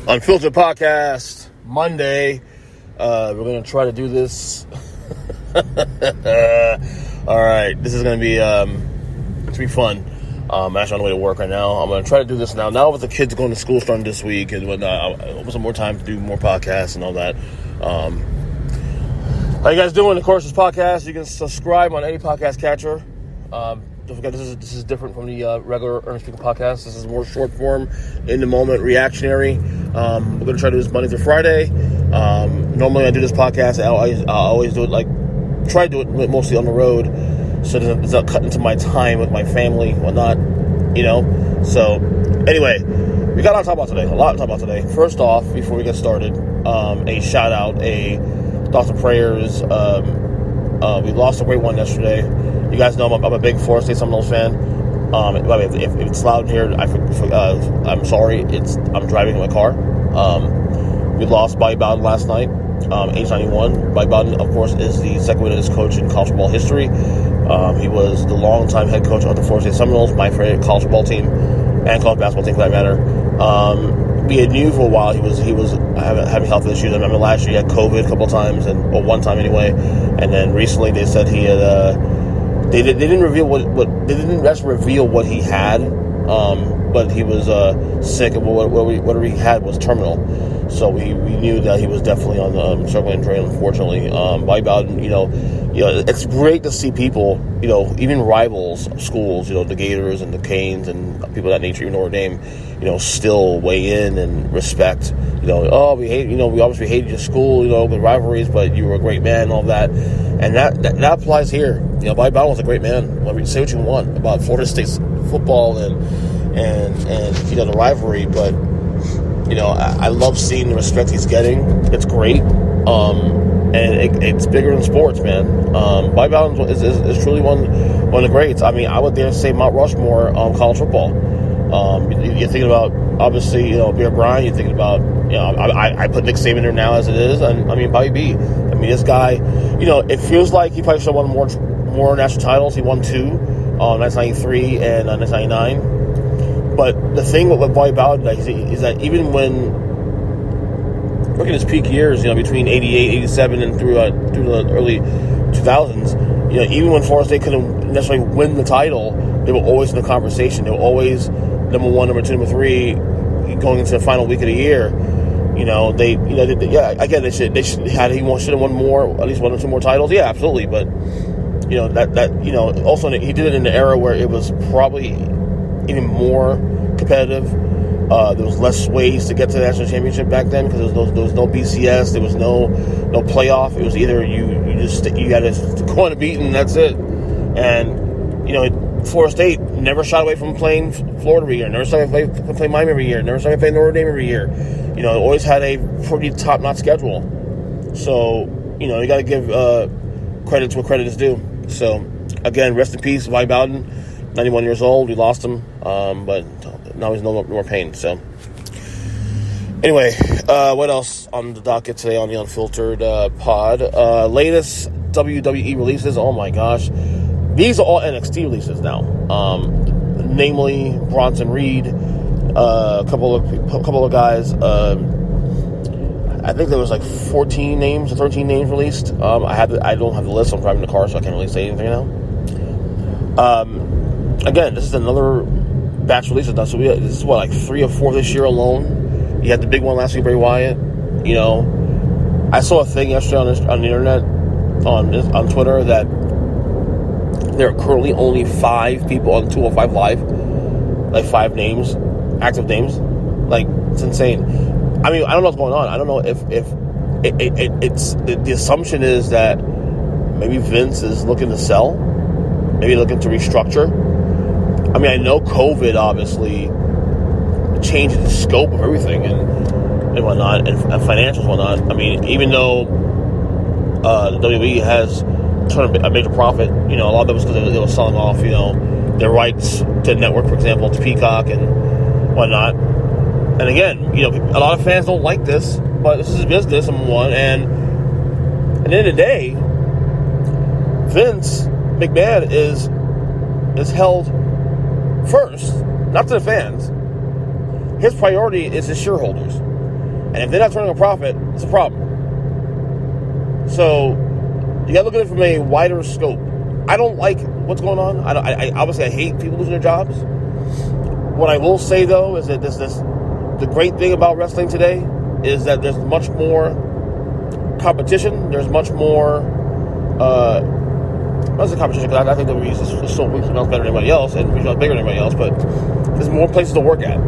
Unfiltered Podcast, Monday. We're going to try to do this. All right, this is going to be fun. I'm actually on the way to work right now. I'm going to try to do this now. Now with the kids going to school starting this week and whatnot, I want some more time to do more podcasts and all that. How you guys doing? Of course, this podcast, you can subscribe on any podcast catcher. Don't forget, this is different from the regular Earnest Speaking podcast. This is more short form, in the moment, reactionary. We're going to try to do this Monday through Friday. Normally, I do this podcast. I always do it try to do it mostly on the road, so it doesn't cut into my time with my family, whatnot. So anyway, we got a lot to talk about today. First off, before we get started, a shout out, thoughts and prayers. We lost a great one yesterday. You guys know I'm a big Florida State Seminoles fan. If it's loud in here, I'm sorry. I'm driving in my car. We lost Bobby Bowden last night, age 91. Bobby Bowden, of course, is the second winningest coach in college football history. He was the longtime head coach of the Florida State Seminoles, my favorite college football team, and college basketball team for that matter. We knew for a while he was having health issues. I remember last year he had COVID a couple of times, or one time anyway, and then recently they said he had. They didn't reveal they didn't actually reveal what he had, but he was sick, and whatever he had was terminal. So we knew that he was definitely on the circling drain. Unfortunately, Bobby Bowden, it's great to see people, even rivals schools, the Gators and the Canes and people of that nature, Notre Dame, still weigh in and respect. We obviously hated your school, with rivalries, but you were a great man and all that. And that applies here. Bobby Bowden was a great man. Say what you want about Florida State's football and the rivalry, but I love seeing the respect he's getting. It's great, and it's bigger than sports, man. Bobby Bowden is truly one of the greats. I mean, I would dare say Mount Rushmore college football. You're thinking about, obviously, Bear Bryant. You're thinking about, I put Nick Saban there now as it is, and Bobby B. I mean, this guy, it feels like he probably should have won more national titles. He won 2, 1993 and 1999. But the thing with Bobby Bowden is that even when looking at his peak years, between 88, 87, and through the early 2000s, even when Florida State couldn't necessarily win the title, they were always in the conversation. They were always number 1, number 2, number 3, going into the final week of the year. They should have won more, at least 1 or 2 more titles. Yeah, absolutely. But also he did it in the era where it was probably even more competitive. There was less ways to get to the national championship back then because there was no BCS, there was no playoff. It was either you got to go unbeaten and that's it. And Florida State never shied away from playing Florida every year, never shied away from playing Miami every year, never shied away from playing Notre Dame every year. Always had a pretty top-notch schedule. So you got to give credit to what credit is due. So again, rest in peace, Bobby Bowden. 91 years old. We lost him, but now he's no more pain. So, anyway, what else on the docket today on the Unfiltered pod? Latest WWE releases. Oh my gosh, these are all NXT releases now. Namely, Bronson Reed, a couple of guys. I think there was like 14 names or 13 names released. I don't have the list. I'm driving the car, so I can't really say anything now. Again, this is another batch release now. So this is like 3 or 4 this year alone. You had the big one last week, Bray Wyatt. I saw a thing yesterday on the internet, on Twitter, that there are currently only 5 people on 205 Live, like 5 names, active names. Like, it's insane. I mean, I don't know what's going on. I don't know if it's the assumption is that maybe Vince is looking to sell, maybe looking to restructure. I mean, I know COVID obviously changed the scope of everything and whatnot, and financials and whatnot. I mean, even though the WWE has turned a major profit, a lot of it was because they were selling off, their rights to the network, for example, to Peacock and whatnot. And again, a lot of fans don't like this, but this is business, number one. And at the end of the day, Vince McMahon is held first, not to the fans. His priority is his shareholders. And if they're not turning a profit, it's a problem. So you got to look at it from a wider scope. I don't like what's going on. I obviously hate people losing their jobs. What I will say though is that the great thing about wrestling today is that there's much more competition. There's much more. Not the competition, because I think WWE is so weak, better than anybody else, and we're bigger than anybody else. But there's more places to work at.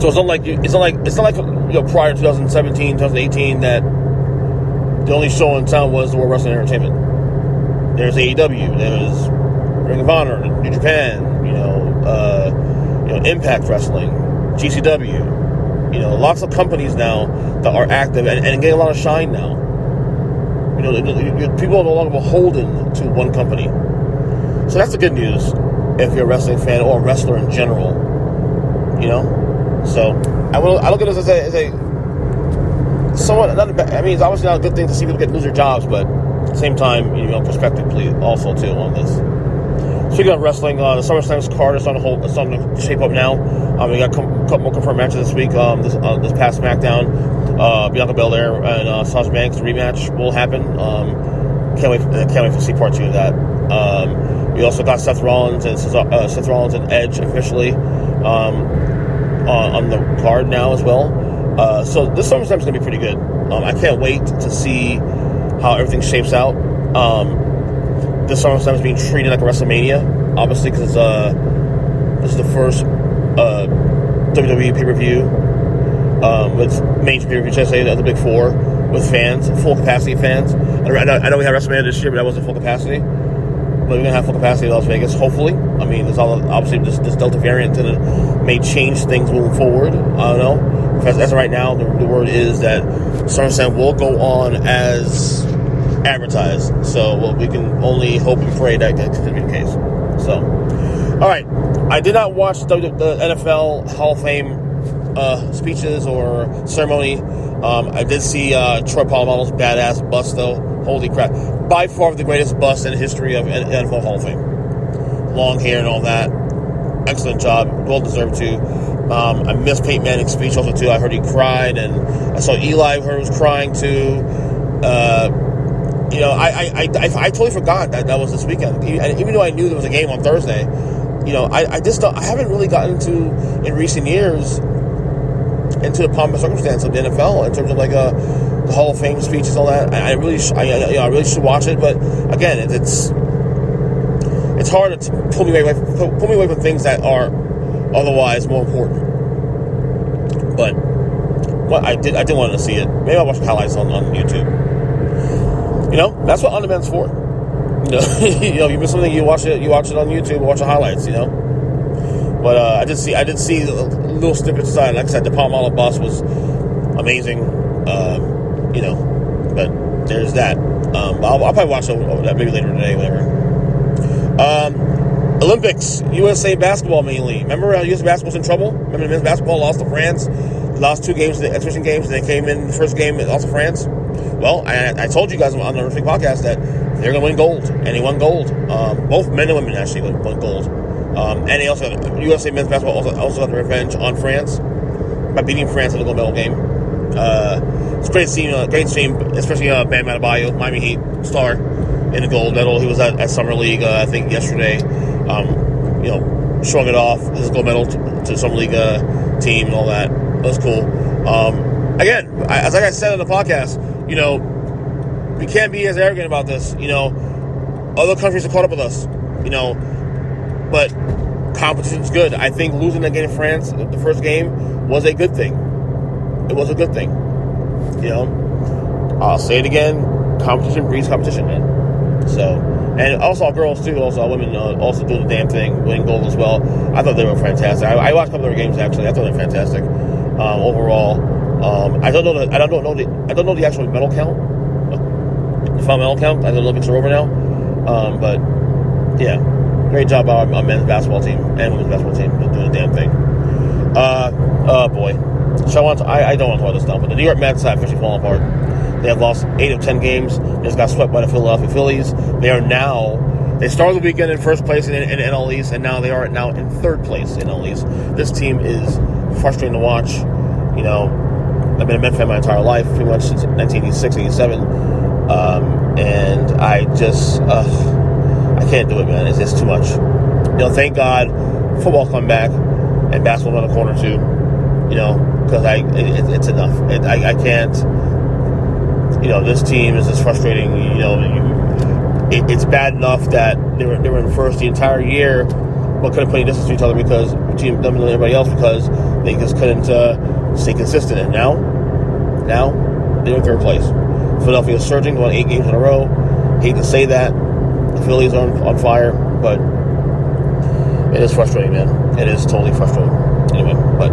So it's not like prior to 2017, 2018 that the only show in town was the World Wrestling Entertainment. There's AEW, there's Ring of Honor, New Japan, Impact Wrestling, GCW. Lots of companies now that are active and getting a lot of shine now. People are no longer beholden to one company. So that's the good news if you're a wrestling fan or a wrestler in general. So I look at this as a somewhat, it's obviously not a good thing to see people lose their jobs, but at the same time, perspective, please, also too on this. Speaking of wrestling, the Summerslam card is starting to shape up now. We got a couple more confirmed matches this week. This past SmackDown, Bianca Belair and Sasha Banks rematch will happen. Can't wait to see part 2 of that. We also got Seth Rollins and Edge officially on the card now as well. So this SummerSlam is going to be pretty good. I can't wait to see how everything shapes out. This SummerSlam is being treated like a WrestleMania, obviously, because this is the first WWE pay-per-view with major pay-per-view, should I say, the Big Four, with fans, full capacity fans. I know we had WrestleMania this year, but that wasn't full capacity. But we're going to have full capacity in Las Vegas, hopefully. I mean, there's obviously this Delta variant may change things moving forward. I don't know. Because as of right now, the word is that SummerSlam will go on as advertised. So we can only hope and pray that that's going to be the case. So, all right. I did not watch the NFL Hall of Fame speeches or ceremony. I did see Troy Polamalu's badass bust, though. Holy crap. By far the greatest bust in the history of NFL Hall of Fame. Long hair and all that. Excellent job. Well deserved, too. I missed Peyton Manning's speech also, too. I heard he cried, and I saw Eli was crying, too. I totally forgot that was this weekend. Even though I knew there was a game on Thursday, I haven't really gotten in recent years into the pomp and circumstance of the NFL in terms of the Hall of Fame speeches, all that. I really should watch it, but again, it's hard to pull me away from things that are otherwise more important. But I did want to see it. Maybe I'll watch the highlights on YouTube. That's what on demand's for. You miss something, you watch it on YouTube, watch the highlights. But I did see little snippets aside. Like I said, the Palomalo bus was amazing. But there's that. I'll probably watch that maybe later today, whatever. Olympics, USA basketball mainly. Remember how USA basketball's in trouble? Remember the men's basketball lost to France? Lost 2 games, the exhibition games, and they came in the first game and lost to France? Well, I told you guys on the Wrestling Podcast that they're going to win gold, and they won gold. Both men and women actually won gold. And they also, USA men's basketball also got the revenge on France by beating France in the gold medal game. It's great seeing, especially Bam Adebayo, Miami Heat star, in the gold medal. He was at Summer League, I think, yesterday. Showing it off, his gold medal to Summer League team and all that. That was cool. Again, as I said on the podcast, we can't be as arrogant about this. Other countries have caught up with us. But competition's good. I think losing that game in France, the first game, was a good thing. It was a good thing. I'll say it again. Competition breeds competition, man. So, and also girls too. Also women also doing the damn thing, winning gold as well. I thought they were fantastic. I watched a couple of their games actually. I thought they were fantastic. Overall, I don't know the actual medal count. The final medal count. I don't know if it's over now. But yeah, great job by our men's basketball team and women's basketball team doing the damn thing. Boy. So I don't want to talk this down, but the New York Mets have officially fallen apart. They have lost 8 of 10 games. They just got swept by the Philadelphia Phillies. They started the weekend in first place in NL East, and now they are in third place in NL East. This team is frustrating to watch. You know, I've been a Met fan my entire life, pretty much since 1986, 87. And I just, I can't do it, man. It's just too much. You know, thank God football come back and basketball's on the corner too. You know, because it's enough. I can't. You know, this team is just frustrating. You know, it's bad enough that they were in first the entire year, but couldn't play distance to each other because between them and everybody else because they just couldn't stay consistent. And now they're in third place. Philadelphia is surging, won 8 games in a row. Hate to say that. The Phillies are on fire, but it is frustrating, man. It is totally frustrating. Anyway, but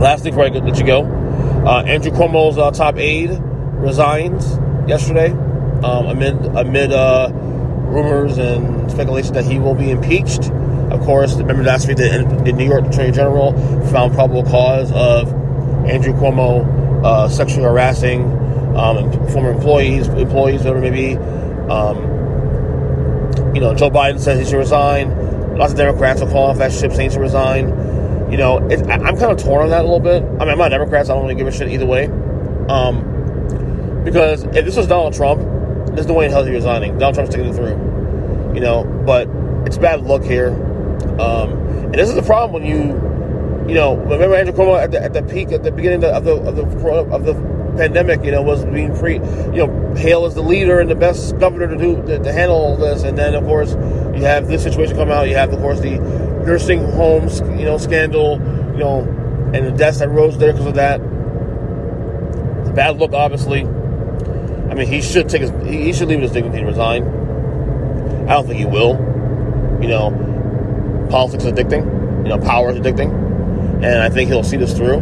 last thing before I let you go, Andrew Cuomo's top aide resigns yesterday amid rumors and speculation that he will be impeached. Of course, remember last week the New York Attorney General found probable cause of Andrew Cuomo sexually harassing former employees, whatever it may be. You know, Joe Biden says he should resign. Lots of Democrats are calling off that ship saying he should resign. You know, I'm kind of torn on that a little bit. I mean, I'm not Democrats. I don't really give a shit either way. Because if this was Donald Trump, there's no way in hell he's resigning. Donald Trump's taking it through. You know, but it's bad luck here. And this is the problem when you know, remember Andrew Cuomo at the peak, at the beginning of the pandemic, you know, was being hailed as the leader and the best governor to handle all this. And then, of course, you have this situation come out. You have, of course, the nursing homes, you know, scandal, you know, and the deaths that rose there because of that. It's a bad look, obviously. I mean, he should he should leave his dignity and resign. I don't think he will. You know, politics is addicting. You know, power is addicting. And I think he'll see this through.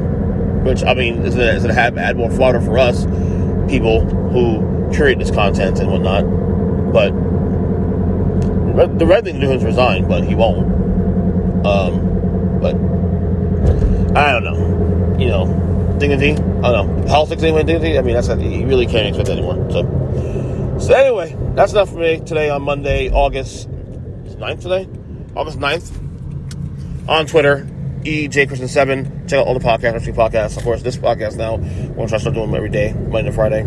Which, I mean, is it add more fodder for us, people who curate this content and whatnot. But the right thing to do is resign, but he won't. But I don't know. You know, dignity. I don't know. Politics anyway, dignity. I mean, you really can't expect that anymore. So anyway, that's enough for me today on Monday, August 9th today? August 9th. On Twitter. EJChristian7. Check out all the podcasts. Of course, this podcast now, I'm going to try to start doing them every day, Monday to Friday.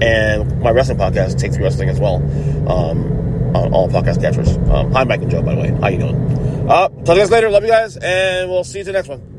And my wrestling podcast, Take 3 Wrestling, as well, on all podcast catchers. Hi, Mike and Joe, by the way. How you doing? Talk to you guys later. Love you guys, and we'll see you to the next one.